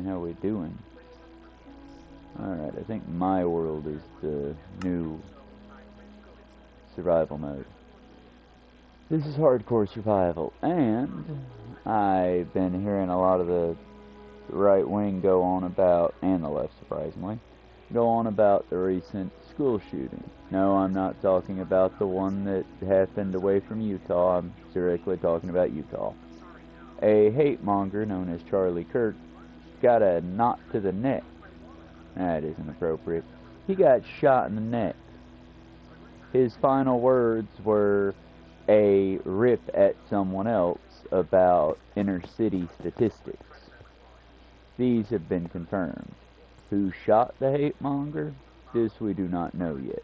How we doing? Alright, I think my world is the new survival mode. This is hardcore survival, and I've been hearing a lot of the right wing go on about, and the left surprisingly, go on about the recent school shooting. No, I'm not talking about the one that happened away from Utah. I'm directly talking about Utah. A hate monger known as Charlie Kirk got a knot to the neck. That isn't appropriate. He got shot in the neck. His final words were a rip at someone else about inner city statistics. These have been confirmed. Who shot the hate monger? This we do not know yet.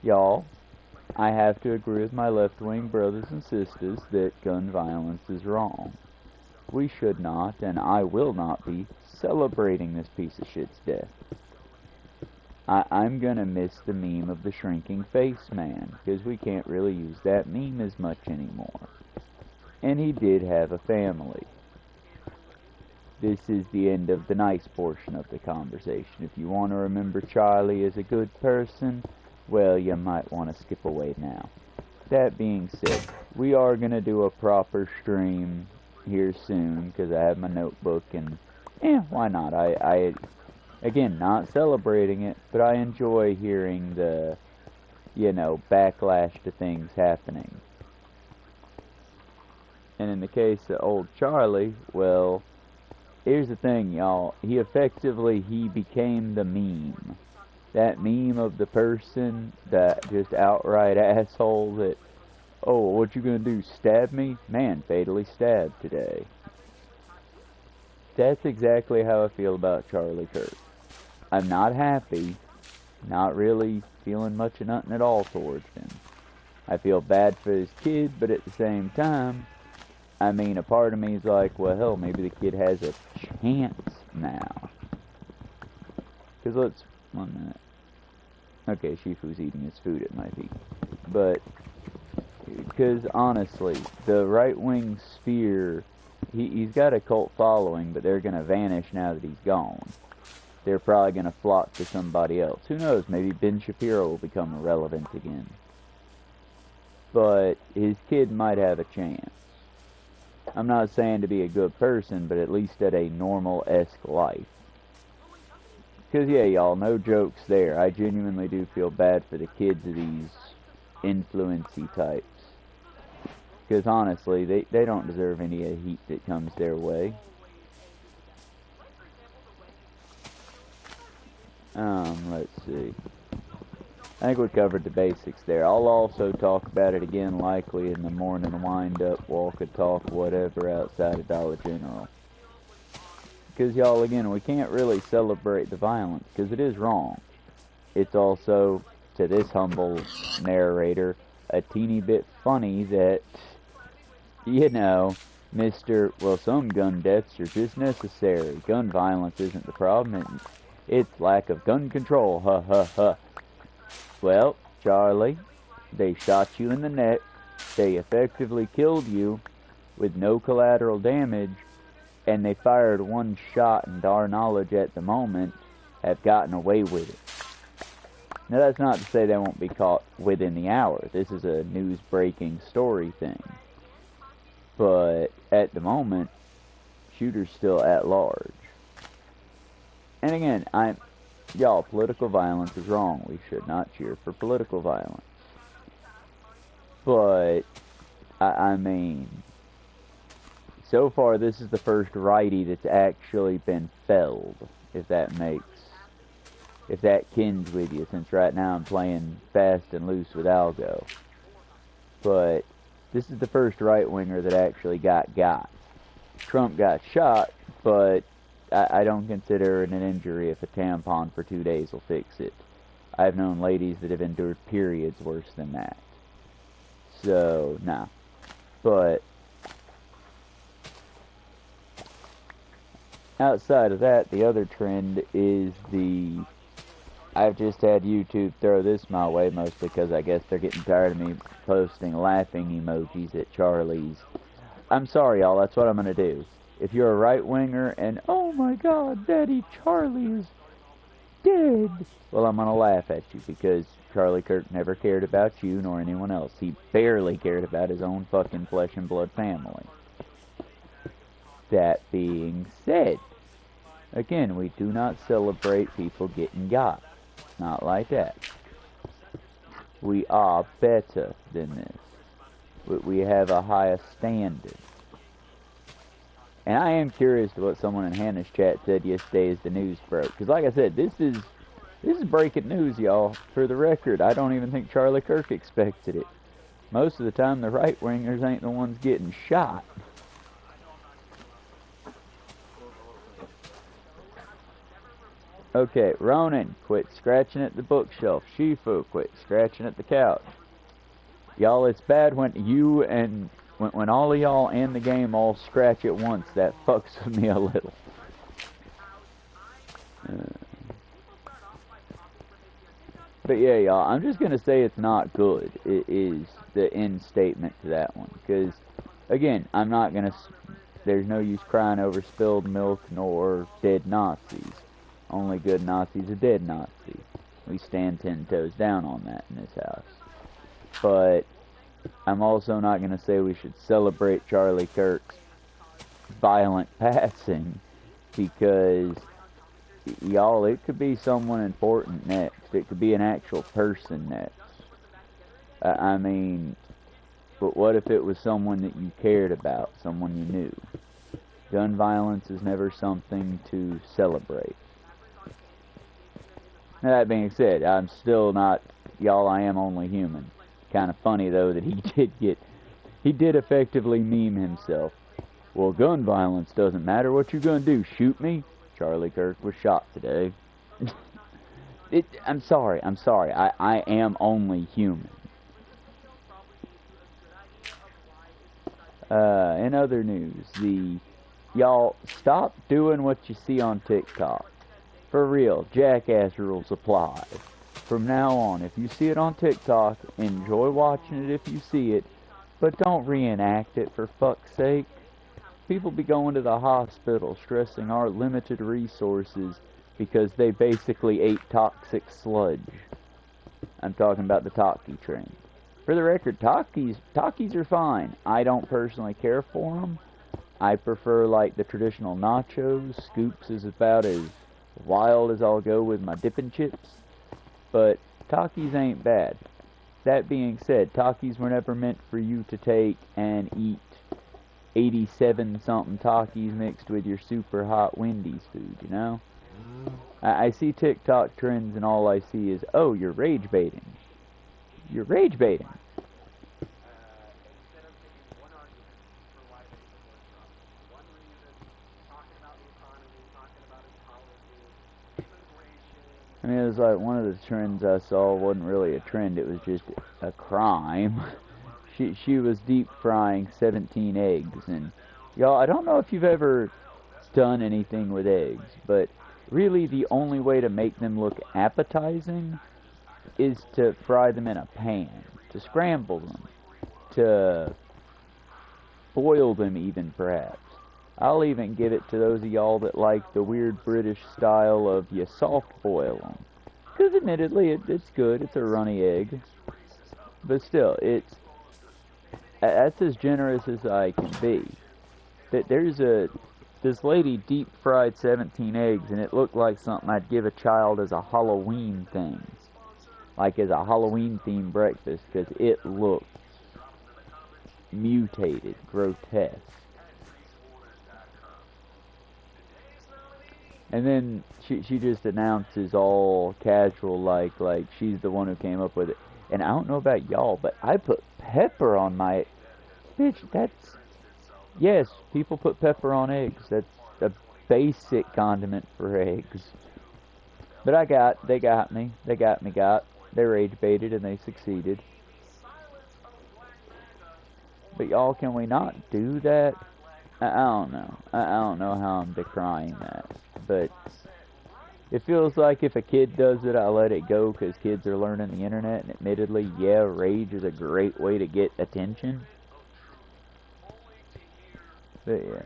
Y'all, I have to agree with my left-wing brothers and sisters that gun violence is wrong. We should not, and I will not be, celebrating this piece of shit's death. I'm gonna miss the meme of the shrinking face man, because we can't really use that meme as much anymore. And he did have a family. This is the end of the nice portion of the conversation. If you want to remember Charlie as a good person, well, you might want to skip away now. That being said, we are going to do a proper stream here soon, because I have my notebook, and, why not? I again, not celebrating it, but I enjoy hearing the, backlash to things happening. And in the case of old Charlie, well, here's the thing, y'all. He became the meme. That meme of the person that just outright asshole that, oh, what you gonna do, stab me? Man, fatally stabbed today. That's exactly how I feel about Charlie Kirk. I'm not happy, not really feeling much of nothing at all towards him. I feel bad for his kid, but at the same time, I mean, a part of me is like, well, hell, maybe the kid has a chance now. Because one minute. Okay, Shifu's eating his food at my feet. But, because honestly, the right-wing sphere, he's got a cult following, but they're going to vanish now that he's gone. They're probably going to flock to somebody else. Who knows, maybe Ben Shapiro will become irrelevant again. But his kid might have a chance. I'm not saying to be a good person, but at least at a normal-esque life. Because, yeah, y'all, no jokes there. I genuinely do feel bad for the kids of these influency types. Because, honestly, they don't deserve any of the heat that comes their way. Let's see. I think we covered the basics there. I'll also talk about it again likely in the morning wind-up, walk and talk, whatever, outside of Dollar General. Because, y'all, again, we can't really celebrate the violence, because it is wrong. It's also, to this humble narrator, a teeny bit funny that, well, some gun deaths are just necessary. Gun violence isn't the problem, it's lack of gun control, ha ha ha. Well, Charlie, they shot you in the neck, they effectively killed you with no collateral damage, and they fired one shot, and to our knowledge at the moment, have gotten away with it. Now that's not to say they won't be caught within the hour. This is a news-breaking story thing. But at the moment, shooter's still at large. And again, y'all, political violence is wrong. We should not cheer for political violence. But, I mean, so far this is the first righty that's actually been felled, if that kins with you, since right now I'm playing fast and loose with Algo. But, this is the first right-winger that actually got. Trump got shot, but I don't consider it an injury if a tampon for 2 days will fix it. I've known ladies that have endured periods worse than that. So, nah. But, outside of that, the other trend is I've just had YouTube throw this my way, mostly because I guess they're getting tired of me posting laughing emojis at Charlie's. I'm sorry, y'all, that's what I'm going to do. if you're a right-winger and, oh my god, Daddy, Charlie is dead, well, I'm gonna laugh at you, because Charlie Kirk never cared about you nor anyone else. He barely cared about his own fucking flesh and blood family. That being said, again, we do not celebrate people getting got. Not like that. We are better than this. We have a higher standard. And I am curious to what someone in Hannah's chat said yesterday as the news broke. Because like I said, this is breaking news, y'all. For the record, I don't even think Charlie Kirk expected it. Most of the time, the right-wingers ain't the ones getting shot. Okay, Ronan, quit scratching at the bookshelf. Shifu, quit scratching at the couch. Y'all, it's bad when you and when all of y'all and the game all scratch at once. That fucks with me a little. But yeah, y'all, I'm just gonna say it's not good. It is the end statement to that one. Because, again, I'm not gonna... There's no use crying over spilled milk nor dead Nazis. Only good Nazis are dead Nazis. We stand 10 toes down on that in this house. But I'm also not going to say we should celebrate Charlie Kirk's violent passing, because, y'all, it could be someone important next. It could be an actual person next. I mean, but what if it was someone that you cared about, someone you knew? Gun violence is never something to celebrate. Now, that being said, I'm still not, y'all, I am only human. Kind of funny, though, that he did effectively meme himself. Well, gun violence doesn't matter. What you gonna do, shoot me? Charlie Kirk was shot today. I'm sorry, I am only human. In other news, y'all, stop doing what you see on TikTok. For real, jackass rules apply. From now on, if you see it on TikTok, enjoy watching it if you see it, but don't reenact it, for fuck's sake. People be going to the hospital stressing our limited resources because they basically ate toxic sludge. I'm talking about the Taki train. For the record, Takis are fine. I don't personally care for them. I prefer, like, the traditional nachos. Scoops is about as wild as I'll go with my dipping chips. But Takis ain't bad. That being said, Takis were never meant for you to take and eat 87-something Takis mixed with your super hot Wendy's food, you know? I see TikTok trends and all I see is, oh, you're rage baiting. You're rage baiting. I mean, it was like one of the trends I saw wasn't really a trend, it was just a crime. She was deep frying 17 eggs, and y'all, I don't know if you've ever done anything with eggs, but really the only way to make them look appetizing is to fry them in a pan, to scramble them, to boil them even, perhaps. I'll even give it to those of y'all that like the weird British style of you soft boil them. Because admittedly, it's good. It's a runny egg. But still, that's as generous as I can be. That there's this lady deep fried 17 eggs, and it looked like something I'd give a child as a Halloween thing. Like as a Halloween themed breakfast, because it looked mutated, grotesque. And then she just announces all casual, like she's the one who came up with it. And I don't know about y'all, but I put pepper on my... Bitch, that's... Yes, people put pepper on eggs. That's a basic condiment for eggs. But they got me. They rage baited and they succeeded. But y'all, can we not do that? I don't know. I don't know how I'm decrying that. But it feels like if a kid does it, I let it go because kids are learning the internet. And admittedly, yeah, rage is a great way to get attention. But yeah.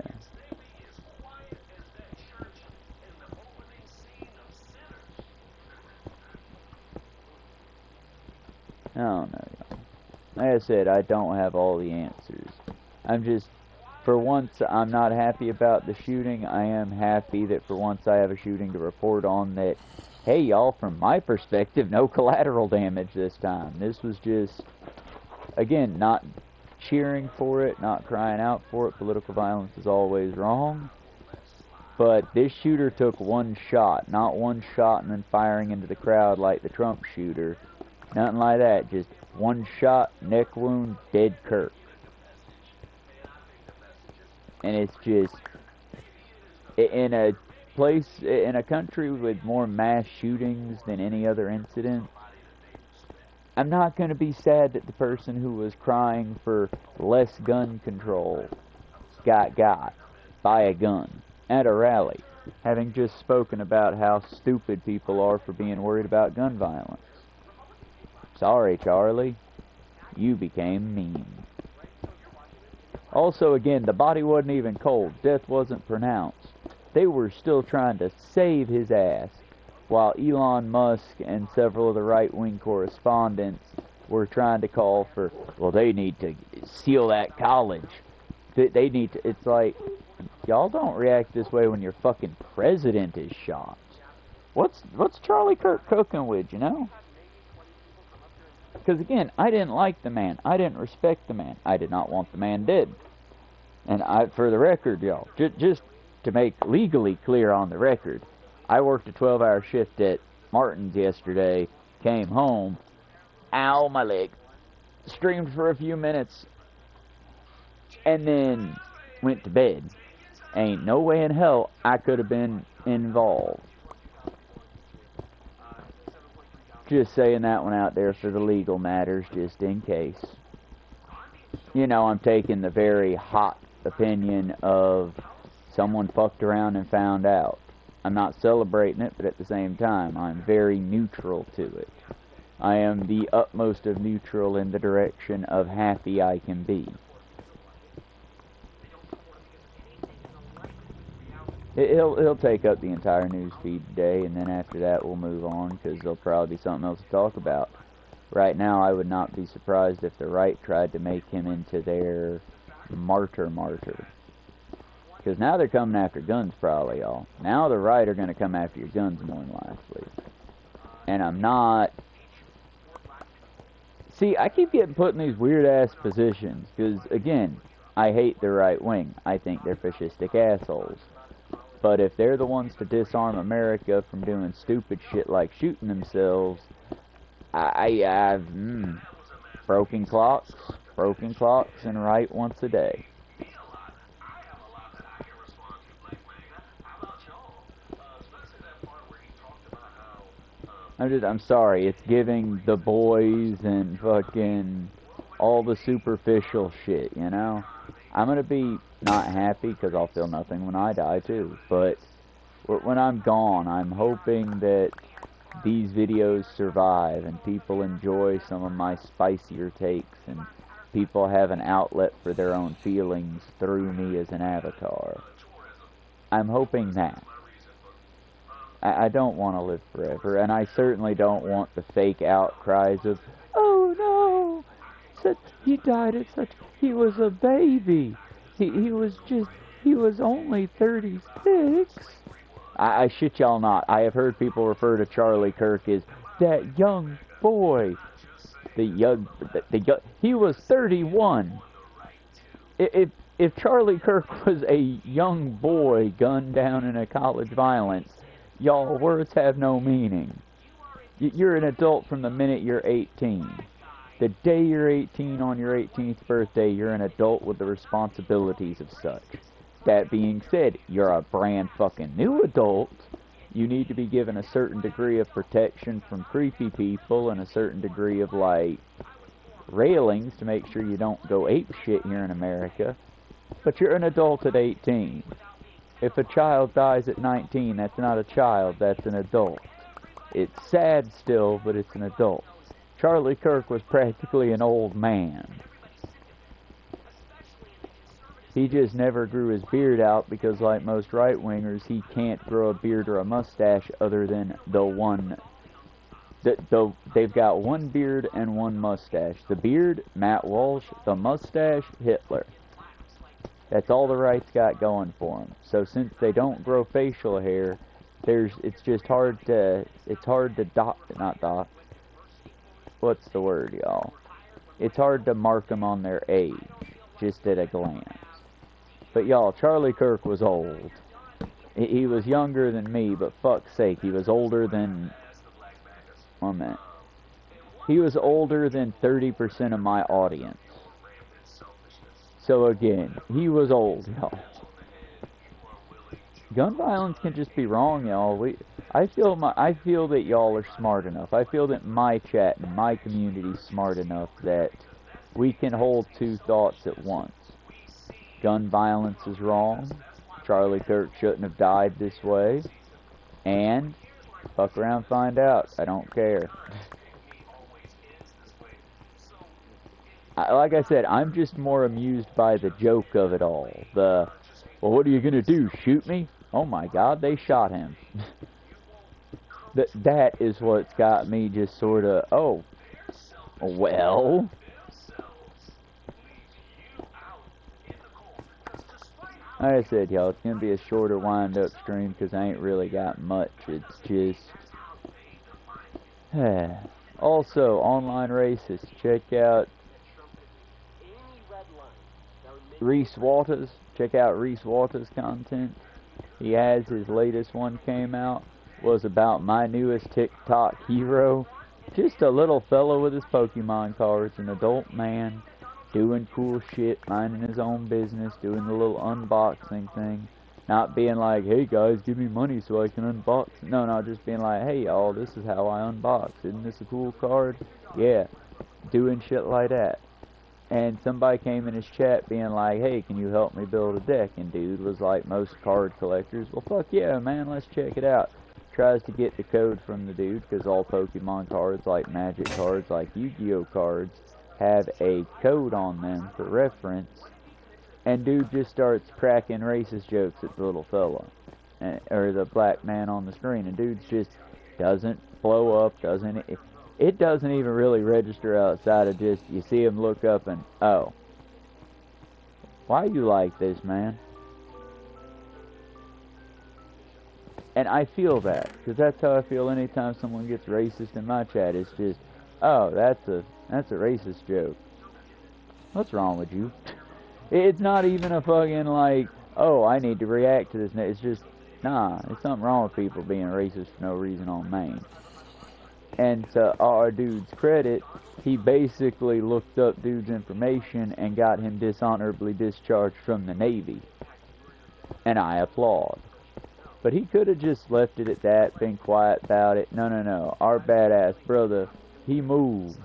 I don't know, y'all. Like I said, I don't have all the answers. I'm just, for once, I'm not happy about the shooting. I am happy that for once I have a shooting to report on that, hey, y'all, from my perspective, no collateral damage this time. This was just, again, not cheering for it, not crying out for it. Political violence is always wrong. But this shooter took one shot, not one shot and then firing into the crowd like the Trump shooter. Nothing like that, just one shot, neck wound, dead Kirk. And it's just, in a place, in a country with more mass shootings than any other incident, I'm not going to be sad that the person who was crying for less gun control got by a gun at a rally, having just spoken about how stupid people are for being worried about gun violence. Sorry, Charlie. You became meme. Also, again, the body wasn't even cold. Death wasn't pronounced. They were still trying to save his ass, while Elon Musk and several of the right-wing correspondents were trying to call for, well, they need to seal that college. They need to, it's like, y'all don't react this way when your fucking president is shot. What's Charlie Kirk cooking with, you know? Because again, I didn't like the man. I didn't respect the man. I did not want the man dead. And for the record, y'all, just to make legally clear on the record, I worked a 12-hour shift at Martin's yesterday, came home, ow, my leg, streamed for a few minutes, and then went to bed. Ain't no way in hell I could have been involved. Just saying that one out there for the legal matters, just in case. You know, I'm taking the very hot opinion of someone fucked around and found out. I'm not celebrating it, but at the same time, I'm very neutral to it. I am the utmost of neutral in the direction of happy I can be. He'll take up the entire news feed today, and then after that we'll move on, because there'll probably be something else to talk about. Right now, I would not be surprised if the right tried to make him into their martyr. Because now they're coming after guns, probably, y'all. Now the right are going to come after your guns, more than likely. And I'm not... See, I keep getting put in these weird-ass positions, because, again, I hate the right wing. I think they're fascistic assholes. But if they're the ones to disarm America from doing stupid shit like shooting themselves, I've broken clocks, and right once a day. I'm sorry, it's giving The Boys and fucking all the superficial shit, you know? I'm gonna be not happy because I'll feel nothing when I die too, but when I'm gone, I'm hoping that these videos survive and people enjoy some of my spicier takes and people have an outlet for their own feelings through me as an avatar. I'm hoping that. I don't want to live forever, and I certainly don't want the fake outcries of, oh no, he died at such, he was a baby, he was only 36. I shit y'all not, I have heard people refer to Charlie Kirk as that young boy, he was 31. If Charlie Kirk was a young boy gunned down in a college violence, y'all, words have no meaning. You're an adult from the minute you're 18. The day you're 18 on your 18th birthday, you're an adult with the responsibilities of such. That being said, you're a brand fucking new adult. You need to be given a certain degree of protection from creepy people and a certain degree of, like, railings to make sure you don't go ape shit here in America. But you're an adult at 18. If a child dies at 19, that's not a child, that's an adult. It's sad still, but it's an adult. Charlie Kirk was practically an old man. He just never grew his beard out because, like most right-wingers, he can't grow a beard or a mustache other than the one They've got one beard and one mustache. The beard, Matt Walsh. The mustache, Hitler. That's all the right's got going for them. So since they don't grow facial hair, it's just hard to, what's the word, y'all? It's hard to mark them on their age, just at a glance. But y'all, Charlie Kirk was old. He was younger than me, but fuck's sake, he was older than, one minute. He was older than 30% of my audience. So again, he was old, y'all. Gun violence can just be wrong, y'all. I feel that y'all are smart enough. I feel that my chat and my community is smart enough that we can hold two thoughts at once. Gun violence is wrong. Charlie Kirk shouldn't have died this way. And fuck around, find out. I don't care. Like I said, I'm just more amused by the joke of it all. Well, what are you gonna do? Shoot me? Oh my God, they shot him. That is what's got me just sort of, oh, well. Like I said, y'all, it's gonna be a shorter wind-up stream because I ain't really got much. It's just, also, online racists. Check out Reese Waters. Check out Reese Waters' content. He has his latest one came out. Was about my newest TikTok hero. Just a little fellow with his Pokemon cards. An adult man doing cool shit. Minding his own business. Doing the little unboxing thing. Not being like, hey guys, give me money so I can unbox. No, just being like, hey y'all, this is how I unbox. Isn't this a cool card? Yeah. Doing shit like that. And somebody came in his chat being like, hey, can you help me build a deck? And dude was like most card collectors, well, fuck yeah, man, let's check it out. Tries to get the code from the dude, because all Pokemon cards, like Magic cards, like Yu-Gi-Oh cards, have a code on them for reference. And dude just starts cracking racist jokes at the little fella, or the black man on the screen. And dude just doesn't blow up, it doesn't even really register outside of just, you see him look up and, oh, why you like this, man? And I feel that, because that's how I feel anytime someone gets racist in my chat. It's just, oh, that's a racist joke. What's wrong with you? It's not even a fucking like, oh, I need to react to this. It's just, nah, there's something wrong with people being racist for no reason on Maine. And to our dude's credit, he basically looked up dude's information and got him dishonorably discharged from the Navy. And I applaud. But he could have just left it at that, been quiet about it. No. Our badass brother, he moves.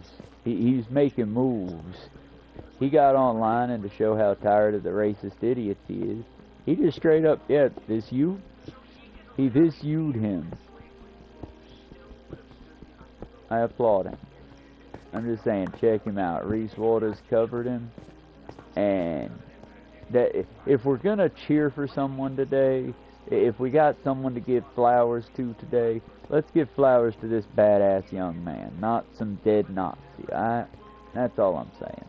He's making moves. He got online and to show how tired of the racist idiots he is, he just straight up, yeah, this you? He this you'd him. I applaud him. I'm just saying, check him out. Reese Waters covered him. And that if we're going to cheer for someone today, if we got someone to give flowers to today, let's give flowers to this badass young man, not some dead Nazi. That's all I'm saying.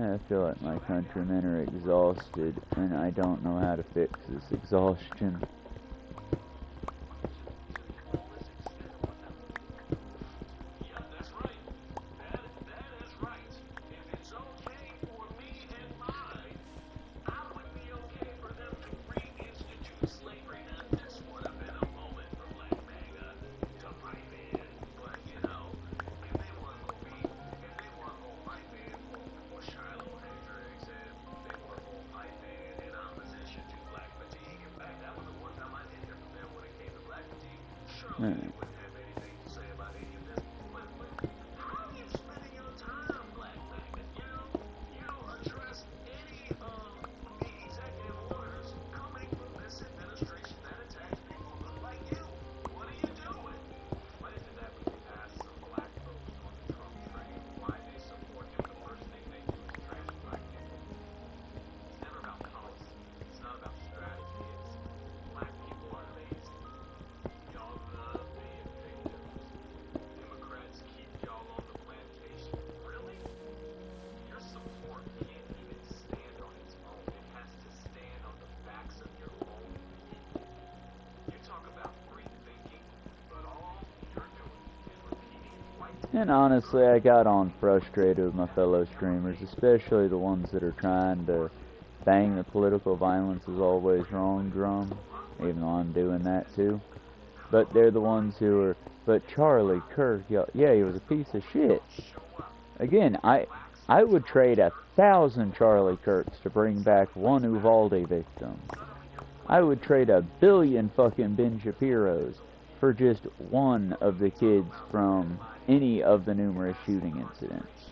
I feel like my countrymen are exhausted, and I don't know how to fix this exhaustion. Hmm. And honestly, I got on frustrated with my fellow streamers, especially the ones that are trying to bang the political violence is always wrong drum, even though I'm doing that too. But they're the ones who are, but Charlie Kirk, yeah, he was a piece of shit. Again, I would trade 1,000 Charlie Kirks to bring back one Uvalde victim. I would trade 1,000,000,000 fucking Ben Shapiros for just one of the kids from any of the numerous shooting incidents.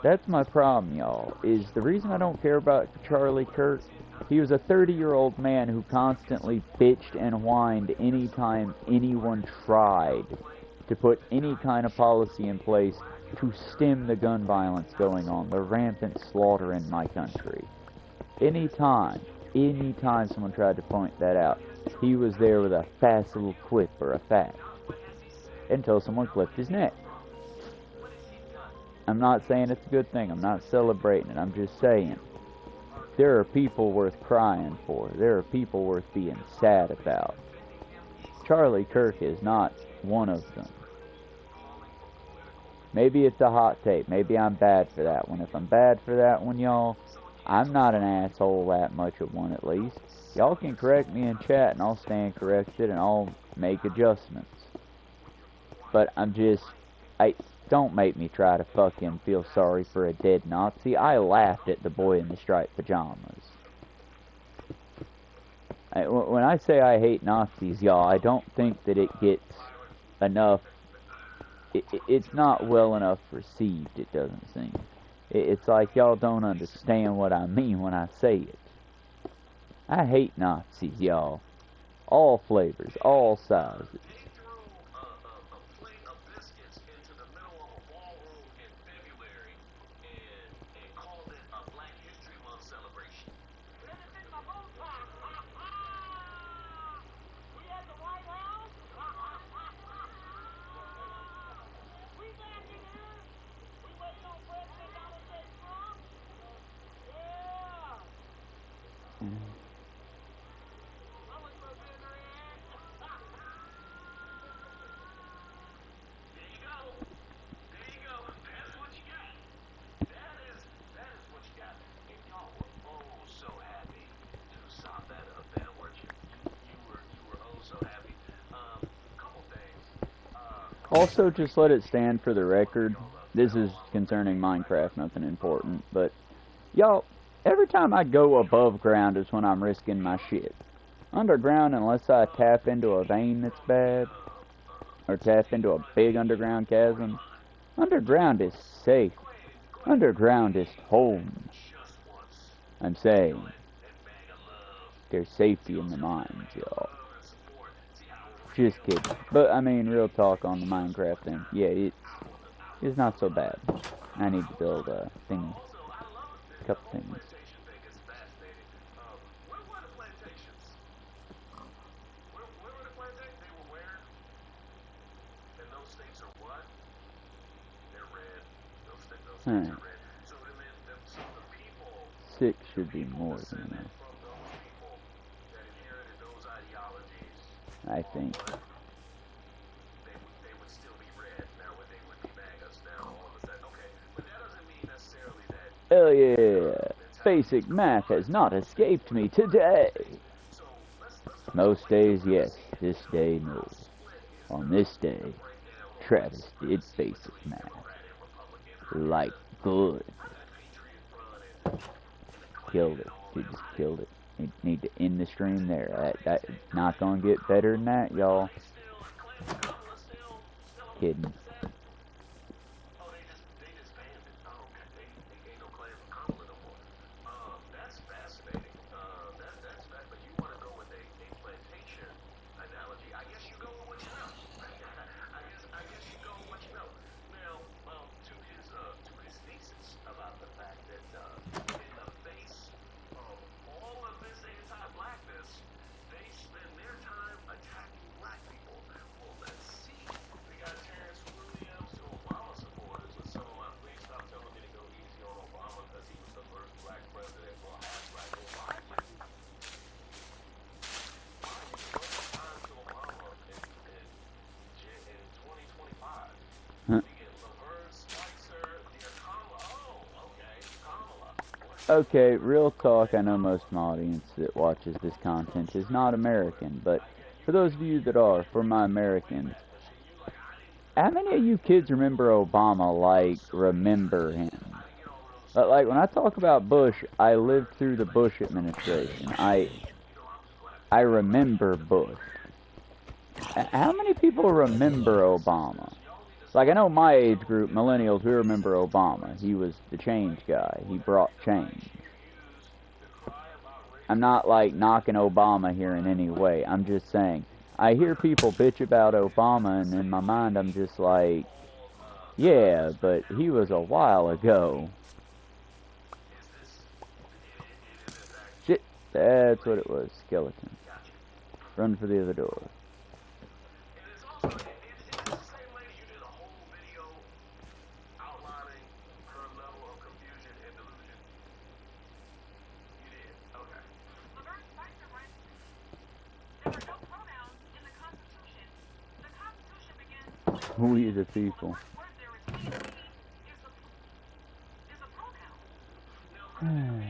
That's my problem, y'all, is the reason I don't care about Charlie Kirk. He was a 30-year-old man who constantly bitched and whined anytime anyone tried to put any kind of policy in place to stem the gun violence going on, the rampant slaughter in my country. Anytime someone tried to point that out, he was there with a fast little quip or a fact, until someone clipped his neck. I'm not saying it's a good thing, I'm not celebrating it, I'm just saying, there are people worth crying for, there are people worth being sad about. Charlie Kirk is not one of them. Maybe it's a hot take, maybe I'm bad for that one. If I'm bad for that one, y'all, I'm not an asshole that much of one at least. Y'all can correct me in chat and I'll stand corrected and I'll make adjustments. But don't make me try to fucking feel sorry for a dead Nazi. I laughed at the boy in the striped pajamas. When I say I hate Nazis, y'all, I don't think that it gets enough. It's not well enough received, it doesn't seem. It's like y'all don't understand what I mean when I say it. I hate Nazis, y'all. All flavors, all sizes. Also, just let it stand for the record, this is concerning Minecraft, nothing important, but y'all, every time I go above ground is when I'm risking my shit. Underground, unless I tap into a vein that's bad, or tap into a big underground chasm, underground is safe. Underground is home. I'm saying, there's safety in the mines, y'all. Just kidding. But, I mean, real talk on the Minecraft thing. Yeah, it's not so bad. I need to build a thing. A couple things. Hmm. 6 should be more than enough. I think. Hell yeah! Basic math has not escaped me today! Most days, yes. This day, no. On this day, Travis did basic math. Like good. Killed it. He just killed it. Need to end the stream there. That's not gonna get better than that, y'all. Kidding. Okay, real talk, I know most of my audience that watches this content is not American, but for those of you that are, for my Americans, how many of you kids remember Obama, like, remember him? But, like, when I talk about Bush, I lived through the Bush administration. I remember Bush. How many people remember Obama? Like, I know my age group, millennials, we remember Obama. He was the change guy. He brought change. I'm not, like, knocking Obama here in any way. I'm just saying, I hear people bitch about Obama, and in my mind, I'm just like, yeah, but he was a while ago. Shit, that's what it was. Skeleton. Run for the other door. We the people. Alright.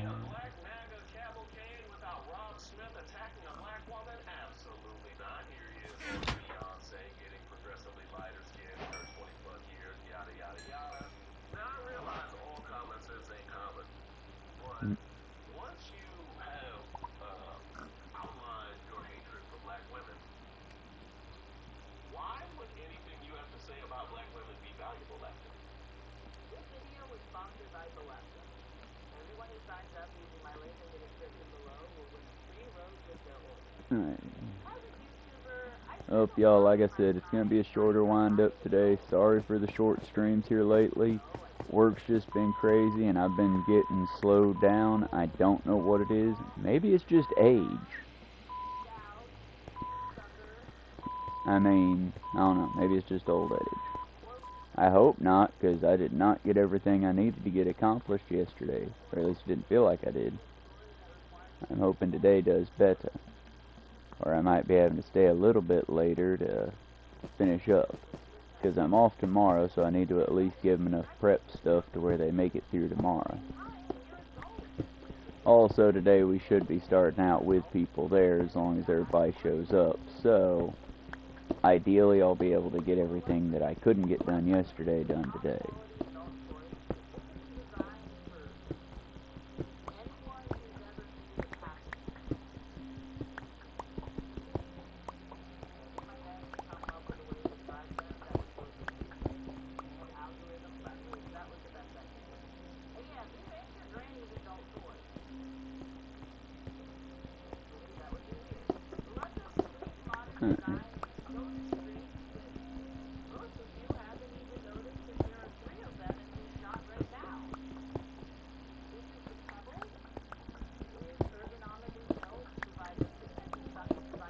Oh, y'all, like I said, it's going to be a shorter wind-up today. Sorry for the short streams here lately. Work's just been crazy, and I've been getting slowed down. I don't know what it is. Maybe it's just age. I mean, I don't know. Maybe it's just old age. I hope not, because I did not get everything I needed to get accomplished yesterday. Or at least it didn't feel like I did. I'm hoping today does better. Or I might be having to stay a little bit later to finish up. Because I'm off tomorrow, so I need to at least give them enough prep stuff to where they make it through tomorrow. Also, today we should be starting out with people there as long as everybody shows up. So, ideally I'll be able to get everything that I couldn't get done yesterday done today.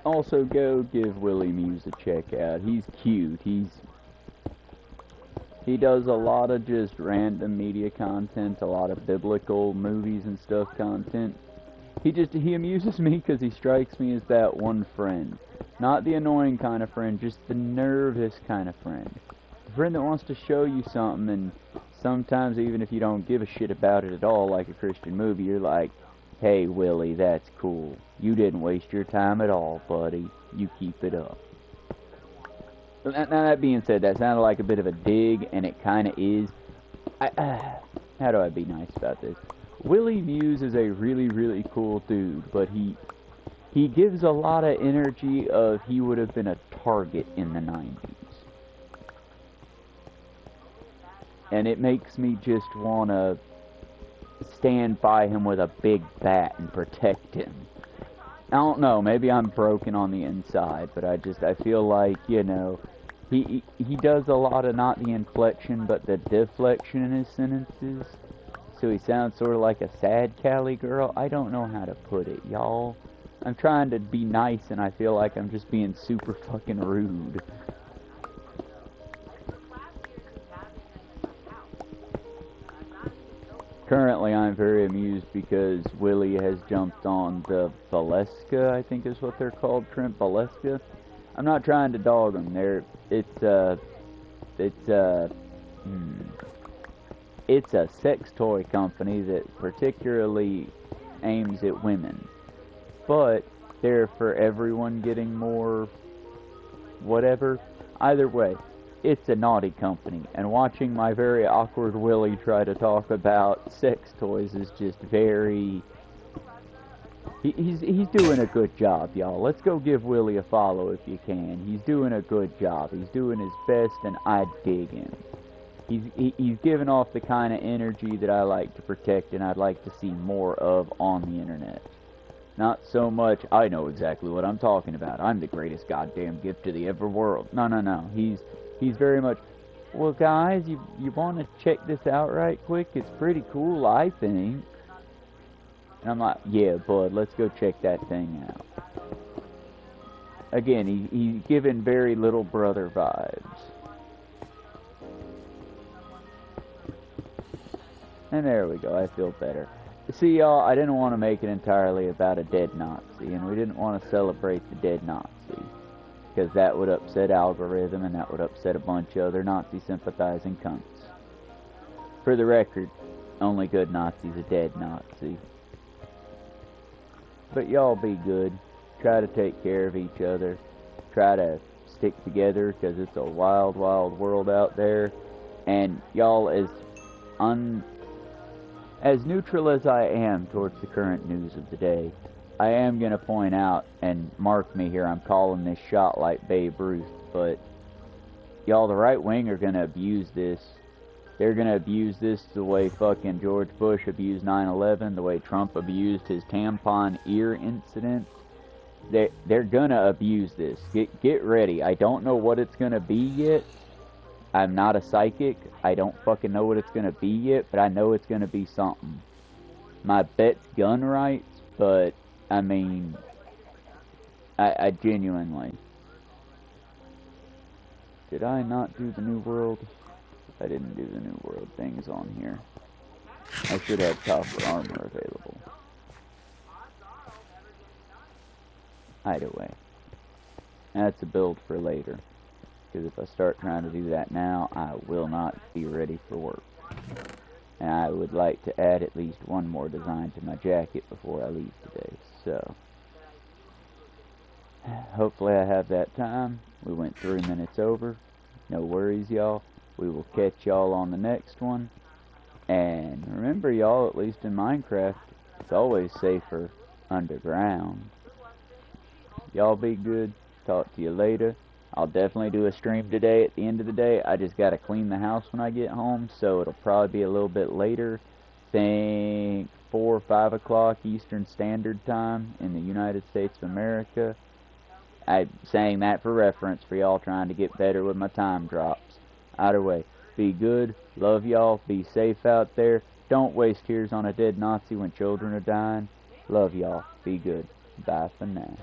Also, go give Willie Muse a check out. He's cute. He does a lot of just random media content, a lot of biblical movies and stuff content. He amuses me because he strikes me as that one friend. Not the annoying kind of friend, just the nervous kind of friend. The friend that wants to show you something, and sometimes even if you don't give a shit about it at all, like a Christian movie, you're like, hey, Willie, that's cool. You didn't waste your time at all, buddy. You keep it up. Now, that being said, that sounded like a bit of a dig, and it kind of is. How do I be nice about this? Willie Muse is a really, really cool dude, but he he gives a lot of energy of he would have been a target in the 90s. And it makes me just want to stand by him with a big bat and protect him. I don't know, maybe I'm broken on the inside, but I feel like, you know, he does a lot of not the inflection, but the deflection in his sentences. So he sounds sort of like a sad Cali girl. I don't know how to put it, y'all. I'm trying to be nice, and I feel like I'm just being super fucking rude. Currently, I'm very amused because Willie has jumped on the Valeska, I think is what they're called, shrimp Valeska. I'm not trying to dog them. It's a sex toy company that particularly aims at women. But they're for everyone getting more whatever. Either way, it's a naughty company, and watching my very awkward Willie try to talk about sex toys is just very... He's doing a good job, y'all. Let's go give Willie a follow if you can. He's doing a good job. He's doing his best, and I dig him. He's giving off the kind of energy that I like to protect and I'd like to see more of on the internet. Not so much, I know exactly what I'm talking about. I'm the greatest goddamn gift to the ever world. No. He's very much, well, guys, you want to check this out right quick? It's pretty cool, I think. And I'm like, yeah, bud, let's go check that thing out. Again, he's giving very little brother vibes. And there we go, I feel better. See, y'all, I didn't want to make it entirely about a dead Nazi, and we didn't want to celebrate the dead Nazi, because that would upset algorithm, and that would upset a bunch of other Nazi-sympathizing cunts. For the record, only good Nazi's a dead Nazi. But y'all be good. Try to take care of each other. Try to stick together, because it's a wild, wild world out there. And y'all, as neutral as I am towards the current news of the day, I am going to point out, and mark me here, I'm calling this shot like Babe Ruth, but y'all, the right wing are going to abuse this. They're going to abuse this the way fucking George Bush abused 9/11, the way Trump abused his tampon ear incident. They're going to abuse this. Get ready. I don't know what it's going to be yet. I'm not a psychic. I don't fucking know what it's going to be yet, but I know it's going to be something. My bet's gun rights, but, I mean, I genuinely... Did I not do the New World? I didn't do the New World things on here. I should have copper armor available. Either way. That's a build for later. Because if I start trying to do that now, I will not be ready for work. And I would like to add at least one more design to my jacket before I leave today. So, hopefully I have that time. We went 3 minutes over. No worries, y'all. We will catch y'all on the next one. And remember, y'all, at least in Minecraft, it's always safer underground. Y'all be good. Talk to you later. I'll definitely do a stream today at the end of the day. I just got to clean the house when I get home, so it'll probably be a little bit later. Think 4 or 5 o'clock Eastern Standard Time in the United States of America. I'm saying that for reference for y'all trying to get better with my time drops. Either way, be good. Love y'all. Be safe out there. Don't waste tears on a dead Nazi when children are dying. Love y'all. Be good. Bye for now.